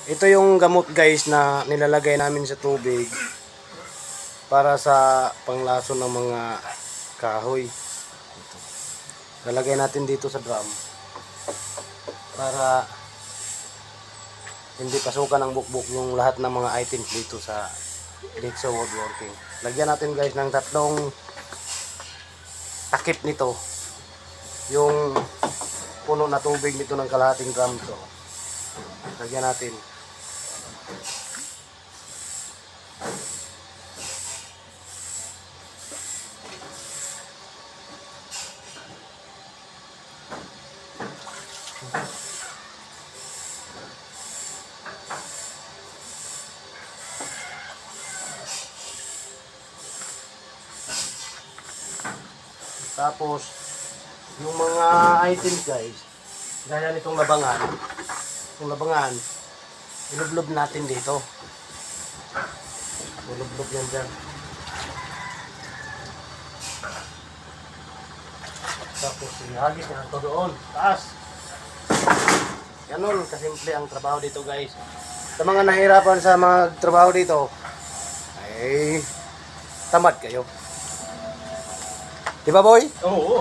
Ito yung gamot guys na nilalagay namin sa tubig para sa panglason ng mga kahoy. Ito. Lalagay natin dito sa drum para hindi pasukan ng bukbuk yung lahat ng mga items dito sa woodworking. Lagyan natin guys ng 3 takip nito. Yung puno na tubig nito ng kalahating drum to. Lagyan natin. Tapos, yung mga items guys, gaya nitong labangan, ilublob natin dito. Ilublob yan dyan. Tapos, ihagis na ito doon, taas. Ganun, kasimple ang trabaho dito guys. Sa mga nahirapan sa mga trabaho dito, ay tamad kayo. Di ba boy? Oo.